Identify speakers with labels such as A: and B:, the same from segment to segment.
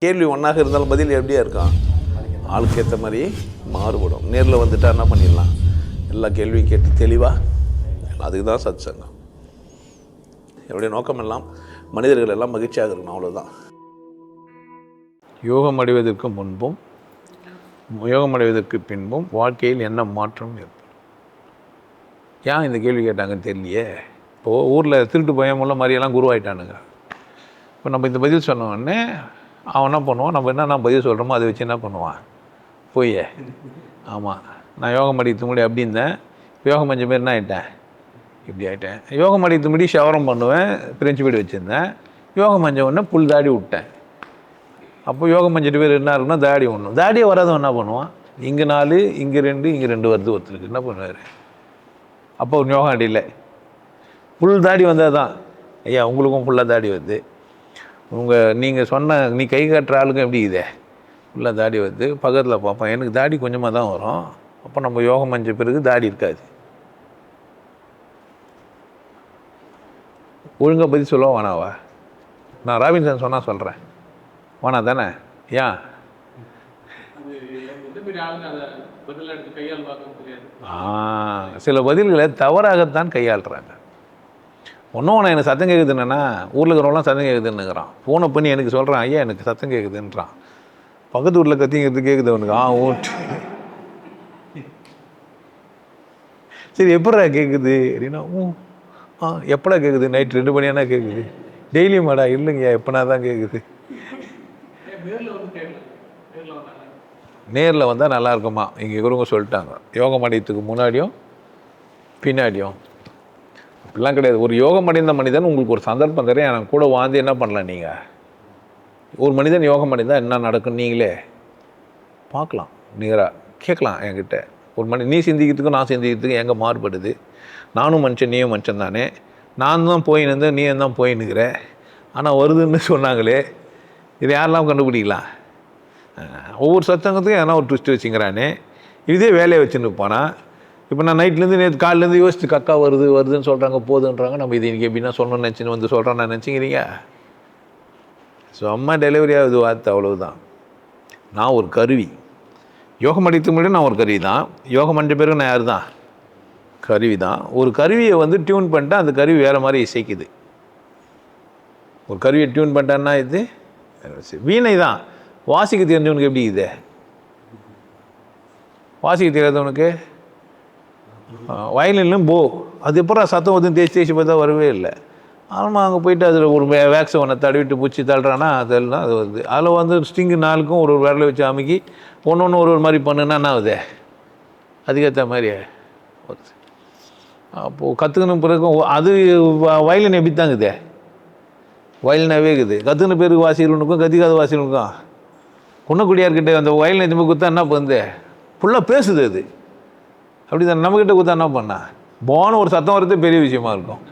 A: கேள்வி ஒன்றாக இருந்தாலும் பதில் எப்படியா இருக்கான், ஆளுக்கு ஏற்ற மாதிரி மாறுபடும். நேரில் வந்துட்டால் என்ன பண்ணிடலாம், எல்லா கேள்வியும் கேட்டு தெளிவாக. அதுக்கு தான் சத் சங்கம். என்னுடைய நோக்கம் எல்லாம் மனிதர்கள் எல்லாம் மகிழ்ச்சியாக இருக்கணும், அவ்வளோதான். யோகம் அடைவதற்கு முன்பும் யோகம் அடைவதற்கு பின்பும் வாழ்க்கையில் என்ன மாற்றம் ஏற்படும்? ஏன் இந்த கேள்வி கேட்டாங்கன்னு தெரியலையே. இப்போது ஊரில் திருட்டு பயமுள்ள மாதிரியெல்லாம் குருவாயிட்டானுங்க. இப்போ நம்ம இந்த பதில் சொன்ன உடனே அவன் என்ன பண்ணுவான், நம்ம என்ன பதில் சொல்கிறோமோ அதை வச்சு என்ன பண்ணுவான், போய் ஆமாம் நான் யோகம் அடிக்கிறது முடி அப்படி இருந்தேன், யோகம் அஞ்சு பேர் என்ன ஆகிட்டேன், இப்படி ஆகிட்டேன். யோகம் அடிக்கிறது முடி ஷவரம் பண்ணுவேன், பிரெஞ்சு வீடு வச்சுருந்தேன், யோகம் மஞ்ச உடனே புல் தாடி விட்டேன். அப்போ யோகம் மஞ்சிட்டு பேர் என்ன இருக்குன்னா தாடி ஒன்றும், தாடியை வராதவன் என்ன பண்ணுவான், இங்கே 4 இங்கே 2 இங்கே 2 வருது ஒருத்தருக்கு, என்ன பண்ணுவார், அப்போ ஒரு யோகம் அடியில் புல் தாடி வந்தால் தான். ஐயா உங்களுக்கும் ஃபுல்லாக தாடி வருது, நீங்கள் சொன்ன நீ கை காட்டுற ஆளுக்கும் எப்படி இதே ஃபுல்லாக தாடி வருது, பக்கத்தில் பார்ப்பேன் எனக்கு தாடி கொஞ்சமாக தான் வரும். அப்போ நம்ம யோகம் மஞ்ச பிறகு தாடி இருக்காது. ஒழுங்காக பதில் சொல்லுவா வேணாவா? நான் ராபின்சன் சொன்னால் சொல்கிறேன் வேணா தானே? ஏன் சில பதில்களை தவறாகத்தான் கையாளுறாங்க. ஒன்றும் எனக்கு சத்தம் கேட்குது என்னென்னா, ஊரில் இருக்கிறவங்களாம் சத்தம் கேட்குதுன்னுங்கிறான். ஃபோனை பண்ணி எனக்கு சொல்கிறான், ஐயா எனக்கு சத்தம் கேட்குதுன்றான். பக்கத்து ஊரில் கத்திங்கிறது கேட்குது அவனுக்கு. ஓட்டு சரி எப்படா கேட்குது அப்படின்னா, எப்படா கேட்குது, நைட் 2 மணியானா கேட்குது, டெய்லியும் மாடா இல்லைங்கய்யா எப்போனா தான் கேட்குது. நேரில் வந்தால் நல்லா இருக்குமா இங்கே இருக்கிறவங்க சொல்லிட்டாங்க. யோகம் அடையத்துக்கு முன்னாடியும் பின்னாடியும் அப்படிலாம் கிடையாது. ஒரு யோகம் அடைந்த மனிதன் உங்களுக்கு ஒரு சந்தர்ப்பம் தரேன், எனக்கு கூட வாழ்ந்து என்ன பண்ணலாம், நீங்கள் ஒரு மனிதன் யோகம் அடைந்தால் என்ன நடக்கும் நீங்களே பார்க்கலாம், நேராக கேட்கலாம் என்கிட்ட. ஒரு நீ சிந்திக்கிறதுக்கும் நான் சிந்திக்கிறதுக்கும் எங்கே மாறுபடுது, நானும் மனுஷன் நீயும் மனுஷன் தானே, நான் தான் போயின்னு இருந்தேன் நீ தான் போயின்னுக்கிற, ஆனால் வருதுன்னு சொன்னாங்களே, இது யாரெல்லாம் கண்டுபிடிக்கலாம். ஒவ்வொரு சத்தங்கத்துக்கும் எதனா ஒரு ட்விஸ்ட் வச்சுங்கிறானே, இதே வேலையை வச்சுன்னு இருப்பானா. இப்போ நான் நைட்லேருந்து நேற்று காலிலேருந்து யோசிச்சு கக்கா வருதுன்னு சொல்கிறாங்க, போதுன்றாங்க. நம்ம இது இன்றைக்கி எப்படின்னா சொல்லணும்னு நினச்சின்னு வந்து சொல்கிறேன் நான் நினச்சிக்கிறீங்க. ஸோ அம்மா டெலிவரி ஆகுது வார்த்தை, அவ்வளவுதான். நான் ஒரு கருவி, யோகம் அடித்து முன்னாடி நான் ஒரு கருவி தான், யோகம் அடைஞ்ச பிறகு நான் யார் தான், கருவி தான். ஒரு கருவியை வந்து டியூன் பண்ணிட்டா அந்த கருவி வேறு மாதிரி இசைக்குது. ஒரு கருவியை டியூன் பண்ணிட்டான்னா இது வீணை தான். வாசிக்க தெரிஞ்சவனுக்கு எப்படி இது, வாசிக்க தெரியாதவனுக்கு வயலின்லும் போ அது எப்போ சத்தம் வந்து தேய்ச்சி பார்த்தா வரவே இல்லை. ஆமாம் அங்கே போயிட்டு அதில் ஒரு வேக்ஸை ஒன்றை தடவிட்டு பூச்சி தள்ளுறான்னா அதெல்லாம் அது வருது. அதில் வந்து ஸ்ட்ரிங்கு 4க்கும் ஒரு விரலை வச்சு அமுக்கி ஒன்று ஒரு மாதிரி பண்ணுன்னா என்ன ஆகுது, அதுக்கேற்ற மாதிரி வருது. அப்போது கற்றுக்கணும் பிறகு அது வயலின் எப்படி தாங்குதே, வயலினாவே இருக்குது. கற்றுக்கின பேருக்கு வாசிகளுக்கும் கத்திக்காத வாசிகளுக்கும் குன்னக்குடியார்கிட்ட அந்த வயலின் எதுவுமே குத்தா என்ன பண்ணுது, ஃபுல்லாக பேசுது அது. அப்படி தான் நம்மக்கிட்ட குத்தா என்ன பண்ணா போன ஒரு சத்தம் வரது பெரிய விஷயமா இருக்கும்.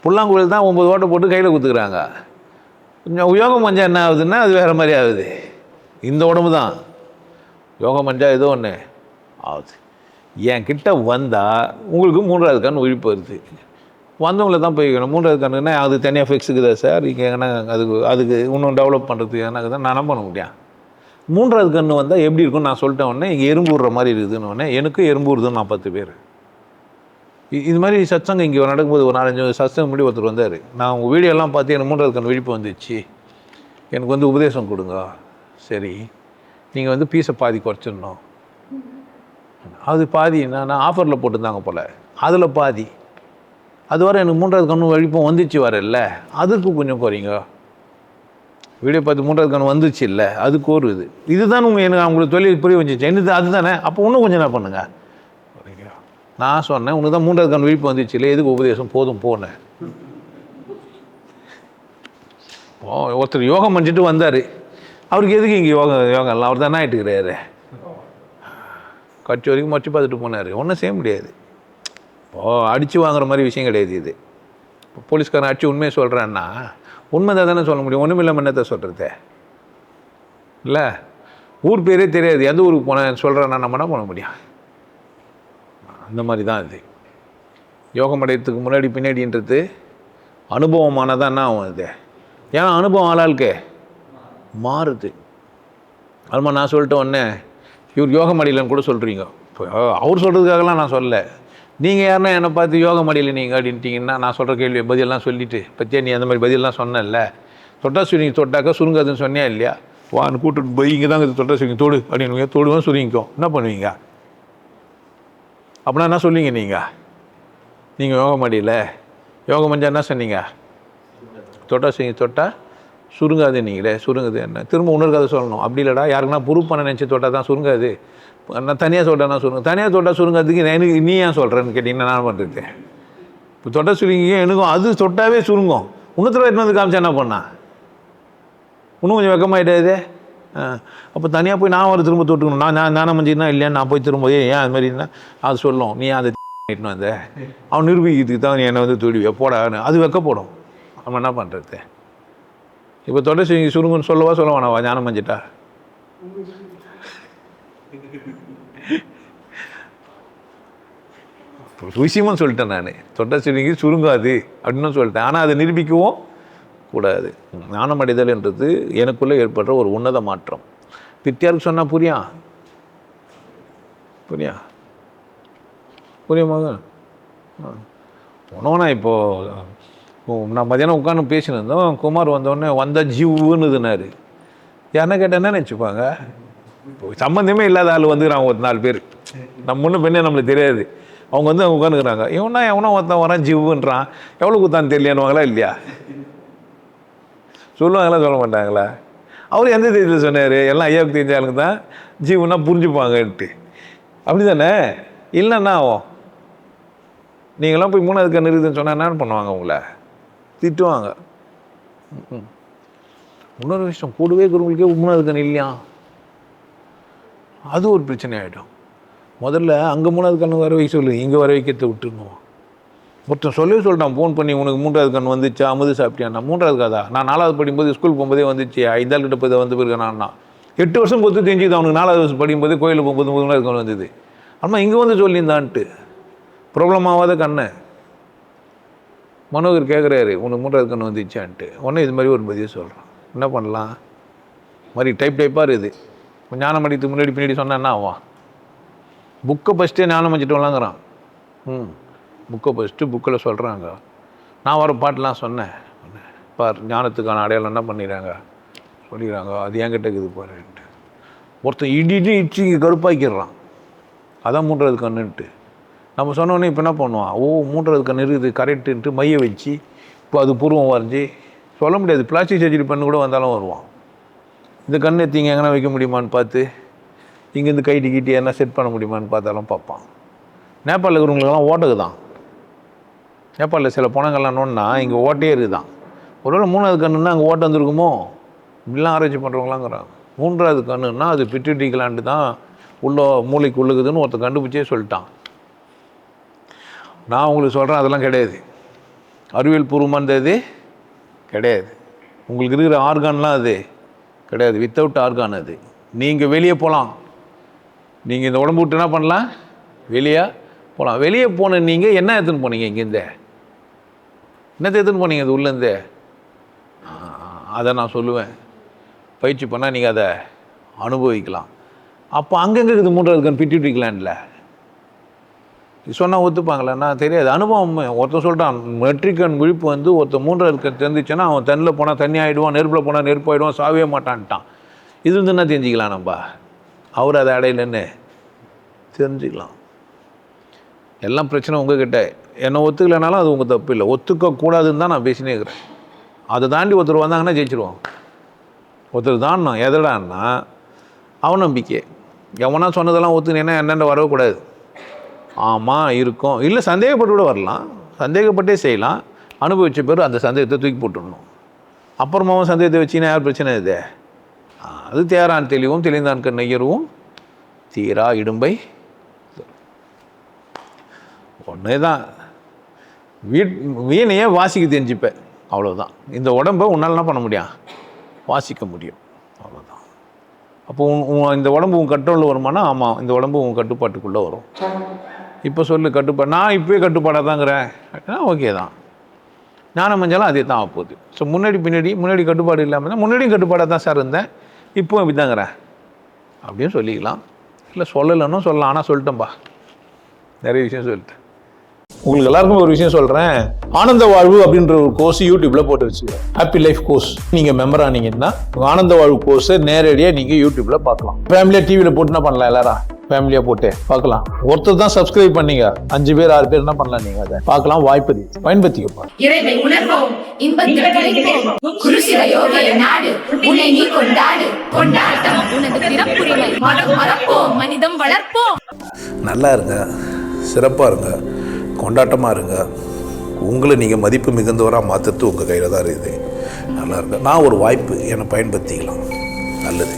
A: புல்லாங்குழல் தான் 9 ஓட்டை போட்டு கையில் குத்துக்கிறாங்க. யோகம் மஞ்சா என்ன ஆகுதுன்னா அது வேறு மாதிரி ஆகுது. இந்த உடம்பு தான் யோகம் மஞ்சா ஏதோ ஒன்று ஆகுது. என் கிட்ட வந்தால் உங்களுக்கு 3வது கண் விழிப்பு வருது, வந்தவங்களை தான் போய்க்கணும். 3வது கண்ணுன்னா அது தனியாக ஃபிக்ஸுக்குதா சார், இங்கே எங்கன்னா அதுக்கு இன்னும் டெவலப் பண்ணுறதுக்கு எனக்கு தான் நான் பண்ண முடியும். 3வது கண்ணு வந்தால் எப்படி இருக்குன்னு நான் சொல்லிட்டேன். உடனே இங்கே எறும்பு விடுற மாதிரி இருக்குதுன்னு உடனே எனக்கும் எறும்பு விடுதுன்னு நான் 10 பேர். இது மாதிரி சத்சங்கம் இங்கே நடக்கும்போது ஒரு 4-5 சத்சங்கம் முன்னாடி ஒருத்தர் வந்தார். நான் உங்கள் வீடியோலாம் பார்த்து எனக்கு 3வது கண் விழிப்பு வந்துச்சு, எனக்கு வந்து உபதேசம் கொடுங்க. சரி நீங்கள் வந்து பீஸை பாதி குறைச்சிடணும். அது பாதி நான் ஆஃபரில் போட்டுருந்தாங்க போல், அதில் பாதி அது வர எனக்கு 3வது கண்ணு விழிப்பும் வந்துச்சு வரல, அதுக்கு கொஞ்சம் குறைங்க. வீடியோ பார்த்து 3வது கண் வந்துச்சு இல்லை அதுக்கு ஒரு இதுதான் எனக்கு அவங்களுக்கு தொழில் புரிய வந்துச்சு என்னது அதுதானே. அப்போ இன்னும் கொஞ்சம் என்ன பண்ணுங்க, நான் சொன்னேன் உனக்கு தான் 3வது கண் விழிப்பு வந்துச்சு இல்லை, எதுக்கு உபதேசம் போதும் போனேன். ஒருத்தர் யோகம் பண்ணிட்டு வந்தார், அவருக்கு எதுக்கு இங்கே யோகம் இல்லை, அவர் தானே ஆகிட்டுக்கிறாரு. கட்சி வரைக்கும் மறைச்சி பார்த்துட்டு போனார், ஒன்றும் செய்ய முடியாது. அடித்து வாங்குற மாதிரி விஷயம் கிடையாது இது. இப்போ போலீஸ்காரன் அடிச்சு உண்மையை சொல்கிறான்னா உண்மை தான் தானே சொல்ல முடியும், ஒன்றும் இல்லாமல் என்னத்தை சொல்கிறது இல்லை. ஊர் பேரே தெரியாது, எந்த ஊருக்கு போனேன் சொல்கிறேன்னா நம்ம என்ன பண்ண முடியும். அந்த மாதிரி தான் இது. யோகம் அடையத்துக்கு முன்னாடி பின்னாடின்றது அனுபவமானதான் என்ன ஆகும், இது ஏன்னா அனுபவம் ஆளாளுக்கே மாறுது. அதுமா நான் சொல்லிட்ட உடனே இவர் யோகம் அடியலன்னு கூட சொல்கிறீங்க. இப்போ அவர் சொல்கிறதுக்காகலாம் நான் சொல்லலை. நீங்கள் யாருன்னா என்னை பார்த்து யோகம் அடியலை நீங்கள் அப்படின்ட்டிங்கன்னா நான் சொல்கிற கேள்வி பதிலெலாம் சொல்லிவிட்டு பற்றியா நீ அந்த மாதிரி பதிலெலாம் சொன்னல, தொட்டா சுருங்கி தொட்டாக்கா சுருங்காதுன்னு சொன்னியா இல்லையா? வான்னு கூப்பிட்டு போய் இங்கே தான் தொட்டா சுருங்கி தோடு அப்படின்னு தோடுவோம் சுருங்கிக்கும். என்ன பண்ணுவீங்க? அப்படின்னா என்ன சொல்லுவீங்க நீங்கள் யோகம் அடியலை யோகம் மஞ்சா என்ன சொன்னீங்க? தொட்டா சுருங்கி தொட்டா சுருங்காது. நீங்களே சுருங்குது என்ன திரும்ப உணர்காது சொல்லணும். அப்படி இல்லைடா யாருக்குன்னா ப்ரூவ் பண்ண நினச்சி தொட்டால் தான் சுருங்காது, நான் தனியாக தொட்டால் சுருங்க தனியாக தொட்டால் சுருங்காதுக்கு எனக்கு நீ ஏன் சொல்கிறேன்னு கேட்டிங்கன்னா நான் பண்ணுறது. இப்போ தொட்டா சுருங்கியும் எனக்கும் அது தொட்டாவே சுருங்கும். இன்னொருத்தர எட்டு வந்து காமிச்சா என்ன பண்ணா இன்னும் கொஞ்சம் வெக்கமாயிட்டாது. அப்போ தனியாக போய் நான் ஒரு திரும்ப தொட்டுக்கணும். நானே மஞ்சின்னா இல்லையான்னு நான் போய் திரும்ப ஏன் அது மாதிரின்னா அது சொல்லும். நீ அதை இட்டுன்னு வந்த அவன் நிரூபிக்கிறதுக்கு தான் நீ என்னை வந்து தொடுவியா போடான்னு அது வெக்கப்படும். நம்ம என்ன பண்ணுறது? இப்போ தொட்டை சுருங்குன்னு சொல்லவா சொல்ல வேணாவா? ஞானம் மஞ்சிட்டா விஷயமும் சொல்லிட்டேன். நான் தொட்டை சுருங்கி சுருங்காது அப்படின்னு சொல்லிட்டேன். ஆனால் அதை நிரூபிக்கவும் கூடாது. ஞானம் அடைதல் என்றது எனக்குள்ளே ஏற்படுற ஒரு உன்னத மாற்றம். பித்தியாருக்கு சொன்னால் புரியுமாங்க? போனோன்னா இப்போது நான் மதியானம் உட்காந்து பேசினிருந்தோம். குமார் வந்தோடனே வந்த ஜீவுன்னுதுனாரு. யாருன்னா கேட்டால் என்ன நினச்சிப்பாங்க? இப்போ சம்மந்தமே இல்லாத ஆள் வந்துக்கிறாங்க ஒரு 4 பேர். நம்ம முன்ன பெண்ணே நம்மளுக்கு தெரியாது. அவங்க வந்து அவங்க உட்காந்துக்கிறாங்க. எவனோ ஒருத்தன் வரான் ஜீவுன்றான், எவ்வளோ குத்தான்னு தெரியலையானுவாங்களா இல்லையா? சொல்லுவாங்களா சொல்ல மாட்டாங்களா? அவர் எந்த தேதியில் சொன்னார்? எல்லாம் ஐயாவுக்கு தெரிஞ்ச ஆளுங்க தான் ஜீவுன்னா புரிஞ்சுப்பாங்கன்ட்டு. அப்படி தானே? இல்லைன்னா ஆகும். நீங்களாம் போய் 3வது கண் இருக்குதுன்னு சொன்னால் என்ன பண்ணுவாங்க? உங்களை திட்டுவாங்க. இன்னொரு விஷயம், கூடவே இருக்கிறவங்களுக்கே 3வது கண் இல்லையா, அது ஒரு பிரச்சனை ஆகிடும். முதல்ல அங்கே 3வது கண் வர வைக்க சொல்லு, இங்கே வர வைக்கிறத விட்டுருணும். ஒருத்தன் சொல்லிட்டான் ஃபோன் பண்ணி, உனக்கு 3வது கண் வந்துச்சா, அமுது சாப்பிட்டியாண்ணா? 3வது காதா? நான் 4வது படிக்கும்போது ஸ்கூல் போகும்போதே வந்துச்சு, 5 கிட்ட போய் வந்து போயிருக்கேன். நான் 8 வருஷம் பொறுத்து தெரிஞ்சுது அவனுக்கு 4வது வருஷம் படிக்கும்போது கோயிலுக்கு போகும்போது 3வது கண் வந்தது. ஆமாம் இங்கே வந்து சொல்லியிருந்தான்ட்டு ப்ராப்ளம் ஆகாத கண்ணை மனோகர் கேட்குறாரு, உனக்கு 3வது கண் வந்துச்சான்ட்டு. உடனே இது மாதிரி ஒரு பதில் சொல்கிறான். என்ன பண்ணலாம்? மாதிரி டைப்பாக இருக்குது. ஞானம் அடித்து முன்னாடி பின்னாடி சொன்னா என்ன ஆவான்? புக்கை ஃபஸ்ட்டே ஞானம் வச்சுட்டு வரலாங்கிறான். புக்கை ஃபஸ்ட்டு புக்கில் சொல்கிறாங்க. நான் வர பாட்டெலாம் சொன்னேன். பார் ஞானத்துக்கான அடையாளம் என்ன பண்ணிடுறாங்க சொல்லிடுறாங்க. அது என்கிட்ட இருக்குது பாருன்ட்டு ஒருத்தன் இடிச்சு இங்கே கருப்பாக்கிடுறான். அதான் 3வது கண்ணுன்ட்டு நம்ம சொன்னோன்னே இப்போ என்ன பண்ணுவான்? 3வது கண் இருக்குது கரெக்டுன்ட்டு மைய வச்சு இப்போ அது பூர்வம் வரைஞ்சி சொல்ல முடியாது. பிளாஸ்டிக் சர்ஜரி பண்ணு கூட வந்தாலும் வருவான். இந்த கண் எத்திங்க எங்கன்னா வைக்க முடியுமான்னு பார்த்து இங்கேருந்து கைட்டி என்ன செட் பண்ண முடியுமான்னு பார்த்தாலும் பார்ப்பான். நேபாளில் இருக்கிறவங்களுக்கெல்லாம் ஓட்டுக்கு தான். நேபாளில் சில பணங்கள்லாம் நோன்னா இங்கே ஓட்டே இருக்குதான். ஒருவேளை 3வது கண்ணுன்னா அங்கே ஓட்ட வந்துருக்குமோ இப்படிலாம் ஆராய்ச்சி பண்ணுறவங்களாங்கிறாங்க. 3வது கண்ணுன்னா அது பிட்யூட்டரி கிளாண்டு தான் உள்ள மூளைக்கு உள்ளுக்குதுன்னு ஒருத்தர் கண்டுபிடிச்சே சொல்லிட்டான். நான் உங்களுக்கு சொல்கிறேன் அதெல்லாம் கிடையாது. அறிவியல் பூர்வமானது கிடையாது. உங்களுக்கு இருக்கிற ஆர்கான்லாம் அது கிடையாது. வித்தவுட் ஆர்கான் அது. நீங்கள் வெளியே போகலாம். நீங்கள் இந்த உடம்பு விட்டு என்ன பண்ணலாம்? வெளியே போகலாம். வெளியே போன நீங்கள் என்ன எடுத்துன்னு போனீங்க? இங்கேருந்தே என்னத்தை எடுத்துன்னு போனீங்க? அது உள்ளேருந்தே அதை நான் சொல்லுவேன். பயிற்சி பண்ணால் நீங்கள் அதை அனுபவிக்கலாம். அப்போ அங்கங்கே இருக்குது 3வது கண் பிட்யூட்டரி கிளாண்டில். சொன்னால் ஒத்துப்பாங்களா? தெரியாது. அனுபவம். ஒருத்தன் சொல்லிட்டான் மெட்ரிகன் விழிப்பு வந்து ஒருத்தன் 3வது கண் தெரிஞ்சிச்சுன்னா அவன் தண்ணில் போனால் தண்ணி ஆகிடுவான், நெருப்பில் போனால் நெருப்பு ஆகிடுவான், சாவே மாட்டான்ட்டான். இது வந்து என்ன தெரிஞ்சுக்கலாம்? நம்ம அவர் அதை அடையலன்னு தெரிஞ்சுக்கலாம். எல்லாம் பிரச்சனை உங்ககிட்ட. என்னை ஒத்துக்கலைனாலும் அது உங்கள் தப்பு இல்லை. ஒத்துக்கக்கூடாதுன்னு தான் நான் பேசினே இருக்கிறேன். அதை தாண்டி ஒருத்தர் வந்தாங்கன்னா ஜெயிச்சிருவோம். ஒருத்தர் தான்னா எதடான்னா அவநம்பிக்கை. எவனா சொன்னதெல்லாம் ஒத்துக்கினேன்னா என்னென்ன வரக்கூடாது. ஆமாம் இருக்கும், இல்லை சந்தேகப்பட்டு கூட வரலாம். சந்தேகப்பட்டே செய்யலாம். அனுபவித்த பேர் அந்த சந்தேகத்தை தூக்கி போட்டுடணும். அப்புறமாவும் சந்தேகத்தை வச்சுன்னா யார் பிரச்சனை இது? அது தேரான் தெளிவும் தெளிந்தான் நெய்யரும் தீரா இடும்பை ஒன்றே தான். வீணையை வாசிக்க தெரிஞ்சுப்பேன், அவ்வளோதான். இந்த உடம்பை உன்னால் என்ன பண்ண முடியும்? வாசிக்க முடியும், அவ்வளோதான். அப்போ இந்த உடம்பு உன் கண்ட்ரோலில் வருமானா? ஆமாம், இந்த உடம்பு உன் கட்டுப்பாட்டுக்குள்ளே வரும். இப்போ சொல்லு கட்டுப்பாடு. நான் இப்போயே கட்டுப்பாடாக தாங்கிறேன். ஓகே தான். ஞான மஞ்சளும் அதே தான் ஆகப்போகுது. ஸோ முன்னாடி கட்டுப்பாடு இல்லாமல் தான், முன்னாடியும் கட்டுப்பாடாக தான் சார் இருந்தேன், இப்போவும் இப்படி தாங்கிறேன் அப்படின்னு சொல்லிக்கலாம். இல்லை சொல்லலைன்னு சொல்லலாம், ஆனால் சொல்லிட்டேன்பா, நிறைய விஷயம் சொல்லிட்டேன். உங்களுக்கு எல்லாருக்கும் ஒரு விஷயம் சொல்கிறேன், ஆனந்த வாழ்வு அப்படின்ற ஒரு கோர்ஸ் யூடியூப்பில் போட்டு வச்சுக்கிறேன். Happy life course. நீங்கள் மெம்பர் ஆனீங்கன்னா ஆனந்த வாழ்வு கோர்ஸை நேரடியாக நீங்கள் யூடியூப்பில் பார்க்கலாம். ஃபேமிலியாக டிவியில் போட்டு என்ன பண்ணலாம், எல்லாரும் ஃபேமிலியாக போட்டு பார்க்கலாம். ஒருத்தர் தான் சப்ஸ்கிரைப் பண்ணீங்க, 5 பேர் 6 பேர் என்ன பண்ணலாம், நீங்கள் அதை பார்க்கலாம். வாய்ப்பு பயன்படுத்திக்கப்பா.
B: இறைவை உணர்வோம், இன்பத்தில் திளைப்போம். குருசில யோகிய நாடு, உன்னை நீ கொண்டாடு. கொண்டாட்டம் உனது பிறப்புரிமை. மனம் மறப்போம், மனிதம் வளர்ப்போம்.
C: நல்லா இருங்க, சிறப்பாக இருங்க, கொண்டாட்டமாக இருங்க. உங்களை நீங்கள் மதிப்பு மிகுந்தவராக மாற்றுறது உங்கள் கையில் தான் இருக்குது. நல்லா இருங்க. நான் ஒரு வாய்ப்பு என்னை பயன்படுத்திக்கலாம். நல்லது.